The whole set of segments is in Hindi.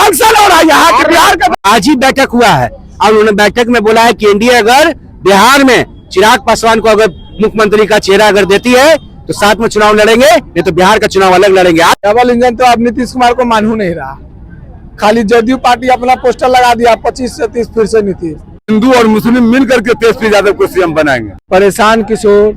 फंक्शन हो रहा है यहाँ के बिहार का। आज ही बैठक हुआ है और उन्होंने बैठक में बोला है कि एनडीए अगर बिहार में चिराग पासवान को अगर मुख्यमंत्री का चेहरा अगर देती है तो साथ में चुनाव लड़ेंगे, नहीं तो बिहार का चुनाव अलग लड़ेंगे। डबल इंजन तो अब नीतीश कुमार को मानू नहीं रहा, खाली जदयू पार्टी अपना पोस्टर लगा दिया 25 से 30 फिर से नीतीश। हिंदू और मुस्लिम मिल करके तेजस्वी यादव को सीएम बनाएंगे। परेशान किशोर,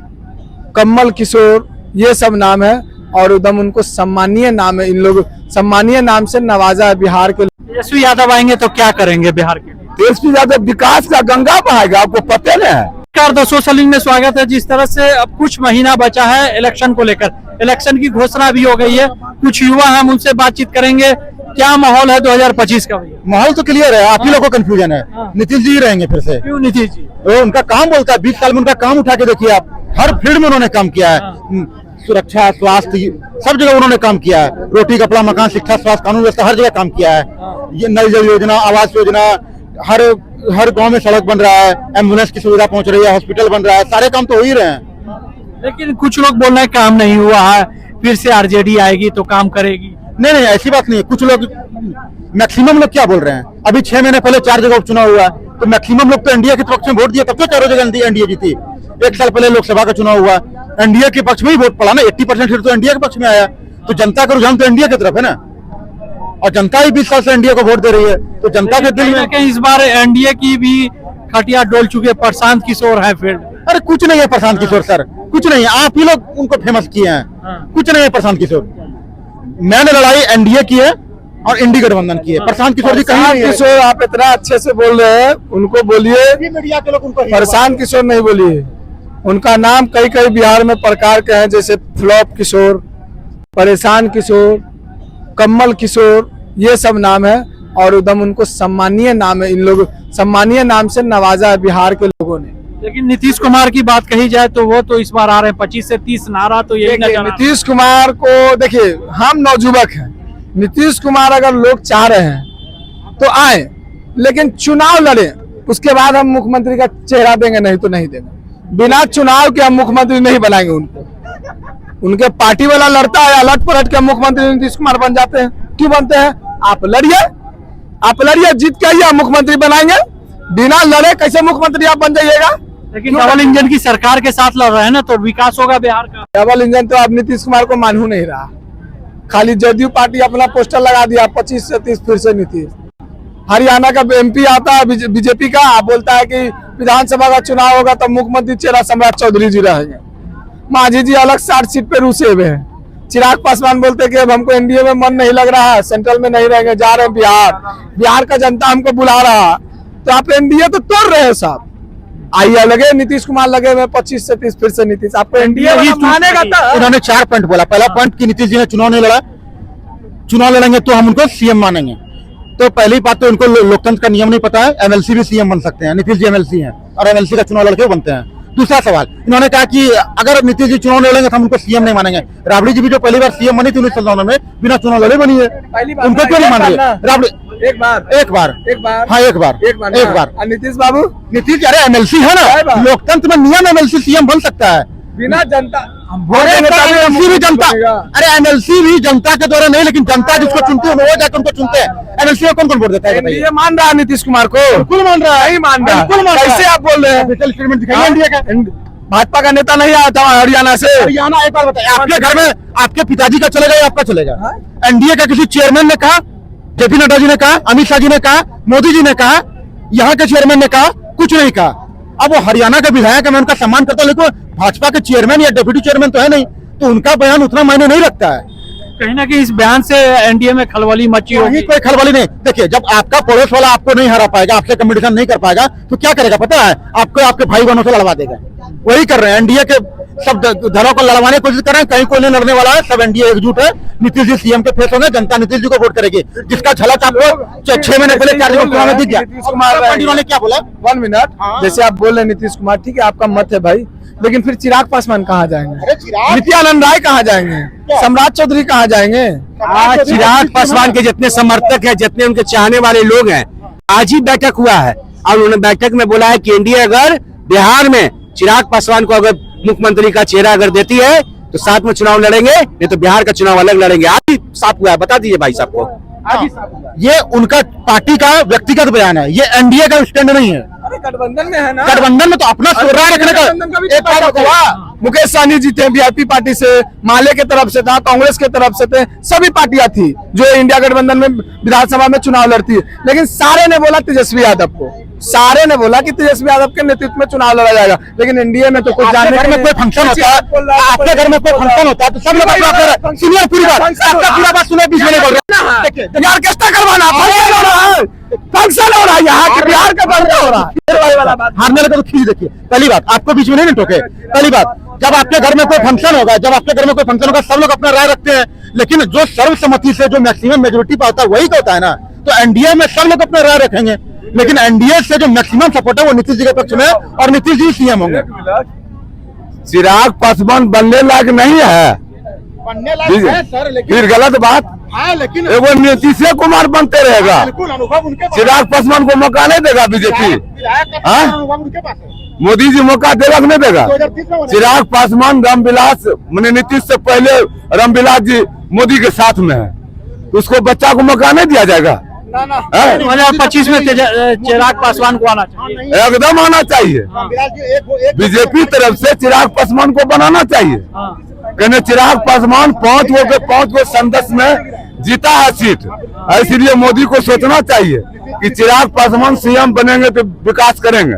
कमल किशोर, ये सब नाम है और एकदम उनको सम्मानीय नाम है, इन लोग सम्मानीय नाम से नवाजा है बिहार के। तेजस्वी यादव आएंगे तो क्या करेंगे बिहार के लिए? तेजस्वी यादव विकास का गंगा बहाएगा, आपको पता नहीं है। नमस्कार दोस्तों, सलीम में स्वागत है। जिस तरह से अब कुछ महीना बचा है इलेक्शन को लेकर, इलेक्शन की घोषणा भी हो गई है। कुछ युवा हैं, हम उनसे बातचीत करेंगे। क्या माहौल है 2025 का? माहौल तो क्लियर है, आप ही लोगों को कंफ्यूजन है। नीतीश जी रहेंगे फिर से। क्यों नीतीश जी? तो उनका काम बोलता है, 20 साल में उनका काम उठा के देखिए आप, हर फील्ड में उन्होंने काम किया है। सुरक्षा, स्वास्थ्य, सब जगह उन्होंने काम किया है। रोटी, कपड़ा, मकान, शिक्षा, स्वास्थ्य, कानून व्यवस्था, हर जगह काम किया है। ये नल जल योजना, आवास योजना, हर गांव में सड़क बन रहा है, एम्बुलेंस की सुविधा पहुंच रही है, हॉस्पिटल बन रहा है, सारे काम तो हो ही रहे हैं। लेकिन कुछ लोग बोल रहे हैं काम नहीं हुआ है, फिर से आरजेडी आएगी तो काम करेगी। नहीं, ऐसी बात नहीं है। कुछ लोग, मैक्सिमम लोग क्या बोल रहे हैं, अभी 6 महीने पहले 4 जगह उपचुनाव हुआ, तो मैक्सिमम लोग तो एनडीए के पक्ष में वोट दिया, तब तो चारों जगह एनडीए जीती। 1 साल पहले लोकसभा का चुनाव हुआ, एनडीए के पक्ष में ही वोट पड़ा ना, 80% सीट तो एनडीए के पक्ष में आया। तो जनता का रुझान तो एनडीए की तरफ है ना, और जनता ही 20 साल से एनडीए को वोट दे रही है, तो जनता के दिल में इस बार एनडीए की भी खटिया डोल चुके प्रशांत किशोर है फील्ड। अरे कुछ नहीं है प्रशांत किशोर सर, कुछ नहीं है। आप ही लोग उनको फेमस किए हैं, कुछ नहीं है प्रशांत किशोर। मैंने लड़ाई एनडीए की है और इंडी गठबंधन की है। प्रशांत किशोर जी कहीं नहीं है। किशोर आप इतना अच्छे से बोल रहे हैं, उनको बोलिए। मीडिया के लोग उनको प्रशांत किशोर नहीं बोलिए, उनका नाम कई बिहार में प्रकार के हैं, जैसे फ्लॉप किशोर, परेशान किशोर, कमल किशोर, ये सब नाम है और एकदम उनको सम्मानीय नाम है, इन लोग सम्मानीय नाम से नवाजा है बिहार के लोगों ने। लेकिन नीतीश कुमार की बात कही जाए तो वो तो इस बार आ रहे हैं 25 से 30 नारा तो यही नजर। नीतीश कुमार को देखिए, हम नवजुवक हैं, नीतीश कुमार अगर लोग चाह रहे हैं तो आए, लेकिन चुनाव लड़े, उसके बाद हम मुख्यमंत्री का चेहरा देंगे, नहीं तो नहीं देंगे। बिना चुनाव के हम मुख्यमंत्री नहीं बनाएंगे उनको। उनके पार्टी वाला लड़ता है, अलट पलट के मुख्यमंत्री नीतीश कुमार बन जाते हैं। क्यों बनते हैं? आप लड़िए, जीत के आइए, मुख्यमंत्री बनाएंगे। बिना लड़े कैसे मुख्यमंत्री आप बन जाइएगा? लेकिन डबल इंजन की सरकार के साथ लड़ रहे हैं ना, तो विकास होगा बिहार का। डबल इंजन तो अब नीतीश कुमार को मानू नहीं रहा, खाली जदयू पार्टी अपना पोस्टर लगा दिया 25 से 30 फिर से नीतीश। हरियाणा का एमपी आता है बीजेपी का, बोलता है कि विधानसभा का चुनाव होगा तो मुख्यमंत्री चेहरा सम्राट चौधरी जी रहेंगे। मांझी जी अलग 60 सीट पे रूसे हुए हैं। चिराग पासवान बोलते कि अब हमको एनडीए में मन नहीं लग रहा है, सेंट्रल में नहीं रहेंगे, जा रहे हैं बिहार का जनता हमको बुला रहा। तो आप एनडीए तो तोड़ रहे हैं साहब। आइए लगे नीतीश कुमार लगे हुए 25 से 30 फिर से नीतीश, आपको एनडीए मानेगा? इन्होंने 4 पॉइंट बोला। पहला पॉइंट कि नीतीश जी ने चुनाव नहीं लड़ा, चुनाव लड़ेंगे तो हम उनको सीएम मानेंगे। तो पहली बात तो इनको लोकतंत्र का नियम नहीं पता है, एमएलसी भी सीएम बन सकते हैं। नीतीश जी एमएलसी हैं और एमएलसी का चुनाव लड़के बनते हैं। दूसरा सवाल, इन्होंने कहा कि अगर नीतीश जी चुनाव लड़ेंगे तो हम उनको सीएम नहीं मानेंगे। राबड़ी जी भी जो पहली बार सीएम बनी थी 1997 में, बिना चुनाव लड़े बनी है, उनको क्यों नहीं मान रहे? राबड़ी एक बार हाँ, एक बार। नीतीश बाबू, नीतीश अरे एमएलसी है ना, लोकतंत्र में नियम, एमएलसी सीएम बन सकता है बिना जनता। एमएलसी भी जनता, अरे एमएलसी भी जनता के द्वारा नहीं, लेकिन जनता जिसको चुनती है वो जाकर उनको चुनते हैं। एमएलसी में कौन वोट देता है? ये मान रहा है नीतीश कुमार को? बिल्कुल मान रहा है, नहीं मान रहा। कैसे आप बोल रहे हैं? स्टेटमेंट दिखाइए इंडिया का। भाजपा का नेता नहीं आया था हरियाणा से? हरियाणा, एक बार बताइए, आपके घर में आपके पिताजी का चलेगा या आपका चलेगा? एनडीए का किसी चेयरमैन ने कहा, जेपी नड्डा जी ने कहा, अमित शाह जी ने कहा, मोदी जी ने कहा, यहाँ के चेयरमैन ने कहा, कुछ नहीं कहा। अब वो हरियाणा का विधायक है, मैं उनका सम्मान करता हूँ, लेकिन भाजपा के चेयरमैन या डिप्टी चेयरमैन तो है नहीं, तो उनका बयान उतना मायने नहीं रखता है। कहीं ना कहीं इस बयान से एनडीए में खलबली मची होगी। कोई खलबली नहीं। देखिए, जब आपका पड़ोस वाला आपको नहीं हरा पाएगा, आपसे कंपटीशन नहीं कर पाएगा, तो क्या करेगा पता है? आपको आपके भाई बहनों से लड़वा देगा। वही कर रहे हैं, एनडीए के सब दलों को लड़वाने की कोशिश कर रहे हैं। कहीं कोई नहीं लड़ने वाला है, सब एनडीए एकजुट है। नीतीश जी सीएम के फेस होंगे, जनता नीतीश जी को वोट करेगी, जिसका झलक आपको 6 महीने पहले 4 जगह में दिख गया। नीतीश कुमार ने क्या बोला? 1 मिनट, जैसे आप बोल रहे हैं नीतीश कुमार, ठीक है आपका मत है भाई, लेकिन फिर चिराग पासवान कहाँ जाएंगे? नित्यानंद राय कहाँ जाएंगे? सम्राट चौधरी कहाँ जाएंगे? आज चिराग पासवान के जितने समर्थक हैं, जितने उनके चाहने वाले लोग हैं, आज ही बैठक हुआ है और उन्होंने बैठक में बोला है कि एनडीए अगर बिहार में चिराग पासवान को अगर मुख्यमंत्री का चेहरा अगर देती है तो साथ में चुनाव लड़ेंगे, नहीं तो बिहार का चुनाव अलग लड़ेंगे। आज ही साफ हुआ है, बता दीजिए भाई साहब को। ये उनका पार्टी का व्यक्तिगत बयान है, ये एनडीए का स्टैंड नहीं है। अरे गठबंधन में है ना, गठबंधन में तो अपना राय रखने का गठबंधन का भी एक बात हुआ। मुकेश सहनी जीते वीआईपी पार्टी से, माले के तरफ से था, कांग्रेस के तरफ से थे, सभी पार्टियां थी जो इंडिया गठबंधन में विधानसभा में चुनाव लड़ती है। लेकिन सारे ने बोला तेजस्वी यादव को, सारे ने बोला कि तेजस्वी यादव के नेतृत्व में चुनाव लड़ा जाएगा। लेकिन एनडीए में तो कुछ जानने घर में कोई फंक्शन होता है, आपके घर में कोई फंक्शन होता है तो सब लोग अपना सुनिए पूरी बात, आपका पूरा बात सुनिए, बीच में नहीं बोल रहे। यार किसका करवाना, फंक्शन हो रहा है, फंक्शन हो रहा है यहाँ के बिहार का फंक्शन हो रहा है। हारने लगे तो खींच देखिए। पहली बात, आपको बीच में नहीं टोके। पहली बात, जब आपके घर में कोई फंक्शन होगा, जब आपके घर में कोई फंक्शन होगा, सब लोग अपना राय रखते हैं, लेकिन जो सर्वसम्मति से जो मैक्सिमम मेजोरिटी पाता है वही तो होता है ना। तो एनडीए में सब लोग अपना राय रखेंगे, लेकिन एनडीए से जो मैक्सिमम सपोर्ट है वो नीतीश जी के पक्ष में और नीतीश जी सीएम होंगे। चिराग पासवान बनने लायक नहीं है, बनने लायक है सर, लेकिन फिर गलत बात। हाँ, लेकिन एगो नीतीश कुमार बनते रहेगा, बिल्कुल अनुभव उनके पास चिराग पासवान को मौका नहीं देगा बीजेपी। हाँ? अनुभव उनके पास है। मोदी जी मौका देगा कि नहीं देगा? 2030 में होने चिराग पासवान रामविलास मैंने नीतीश से पहले रामविलास जी मोदी के साथ में है, तो उसको बच्चा को मौका नहीं दिया जाएगा? हाँ? 2025 में चिराग पासवान को आना चाहिए। एकदम आना चाहिए। बीजेपी तरफ से चिराग पासवान को बनाना चाहिए। कहने चिराग पासवान 5 गो संसद में जीता है सीट, इसलिए मोदी को सोचना चाहिए कि चिराग पासवान सीएम बनेंगे तो विकास करेंगे।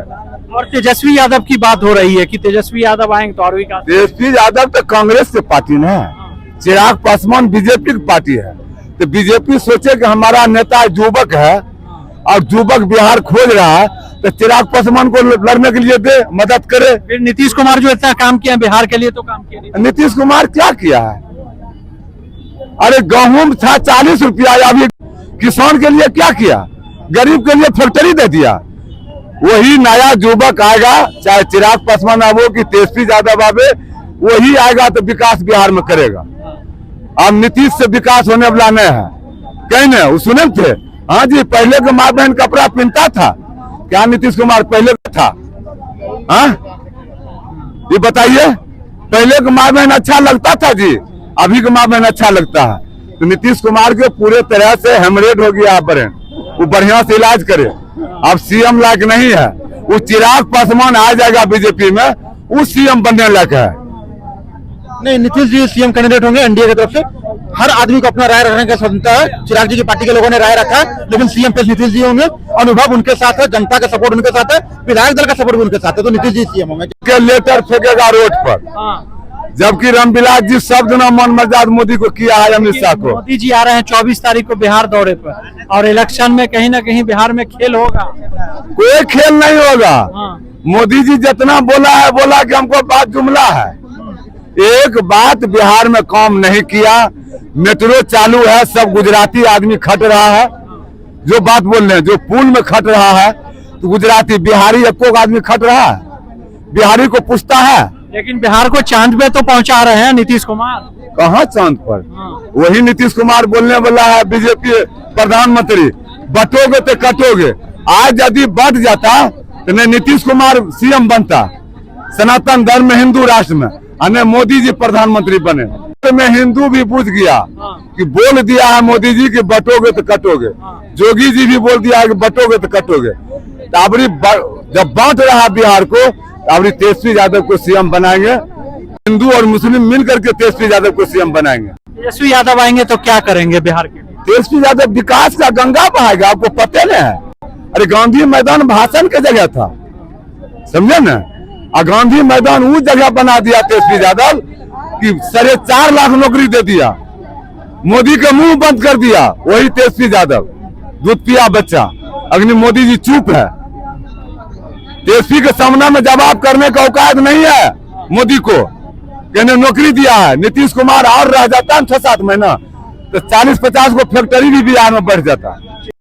और तेजस्वी यादव की बात हो रही है कि तेजस्वी यादव आएंगे तो और विकास। तेजस्वी यादव तो कांग्रेस की पार्टी ना है, चिराग पासवान बीजेपी की पार्टी है। तो बीजेपी सोचे कि हमारा नेता युवक है और युवक बिहार खोज रहा है, तो चिराग पासवान को लड़ने के लिए दे, मदद करे। फिर नीतीश कुमार जो इतना काम किया बिहार के लिए तो काम किया नहीं। नीतीश कुमार क्या किया है? अरे गेहूं था 40 रुपया, अभी किसान के लिए क्या किया? गरीब के लिए फैक्ट्री दे दिया। वही नया युवक आएगा, चाहे चिराग पासवान आवे कि तेजस्वी यादव आवे, वही आएगा तो विकास बिहार में करेगा। अब नीतीश से विकास होने वाला नहीं है, कहीं नहीं। वो सुने थे, हाँ जी, पहले के माँ बहन कपड़ा पहनता था क्या नीतीश कुमार पहले का था? हाँ, ये बताइए, पहले का माँ बहन अच्छा लगता था जी, अभी का माँ बहन अच्छा लगता है? तो नीतीश कुमार के पूरे तरह से हेमरेज हो गया बहन, वो बढ़िया से इलाज करे। अब सीएम लायक नहीं है, वो चिराग पासवान आ जाएगा बीजेपी में, वो सीएम बनने लायक है। नहीं, नीतीश जी सीएम कैंडिडेट होंगे एनडीए की तरफ से। हर आदमी को अपना राय रखने का स्वतंत्रता है। चिराग जी की पार्टी के लोगों ने राय रखा है, लेकिन सीएम पे नीतीश जी होंगे। अनुभव उनके साथ है, जनता का सपोर्ट उनके साथ है, विधायक दल का सपोर्ट भी उनके साथ है, तो नीतीश जी सीएम होंगे। के लेटर फेंकेगा रोड पर, जबकि रामविलास जी शब्द न मन मर्याद मोदी को किया है, अमित शाह को। मोदी जी आ रहे हैं 24 तारीख को बिहार दौरे पर, और इलेक्शन में कहीं ना कहीं बिहार में खेल होगा। कोई खेल नहीं होगा। मोदी जी जितना बोला कि हमको बात जुमला है, एक बात बिहार में काम नहीं किया। मेट्रो चालू है, सब गुजराती आदमी खट रहा है, जो बात बोल रहे हैं, जो पुल में खट रहा है तो गुजराती, बिहारी एको आदमी खट रहा है? बिहारी को पूछता है? लेकिन बिहार को चांद पे तो पहुंचा रहे हैं नीतीश कुमार। कहाँ चांद पर? वही नीतीश कुमार बोलने वाला है, बीजेपी प्रधानमंत्री, बटोगे तो कटोगे। आज यदि बट जाता तो नहीं नीतीश कुमार सीएम बनता, सनातन धर्म में हिंदू राष्ट्र में, और मोदी जी प्रधानमंत्री बने। तो मैं हिंदू भी पूछ गया कि बोल दिया है मोदी जी कि बटोगे तो कटोगे, जोगी जी भी बोल दिया है कि बटोगे तो कटोगे। अबरी जब बांट रहा बिहार को, अबरी तेजस्वी यादव को सीएम बनाएंगे। हिंदू और मुस्लिम मिलकर के तेजस्वी यादव को सीएम बनाएंगे। तेजस्वी यादव आएंगे तो क्या करेंगे बिहार के लिए? तेजस्वी यादव विकास का गंगा बहाएगा, आपको पता नहीं है? अरे गांधी मैदान भाषण की जगह था, समझे ना? और गांधी मैदान उस जगह बना दिया तेजस्वी यादव कि 4.5 लाख नौकरी दे दिया, मोदी का मुंह बंद कर दिया। वही तेजस्वी यादव, दूध पिया बच्चा। अग्नि मोदी जी चुप है, तेजस्वी के सामने में जवाब करने का औकात नहीं है मोदी को। कहने नौकरी दिया है, नीतीश कुमार और रह जाता है 6-7 महीना तो 40-50 को फैक्ट्री भी बिहार में बढ़ जाता।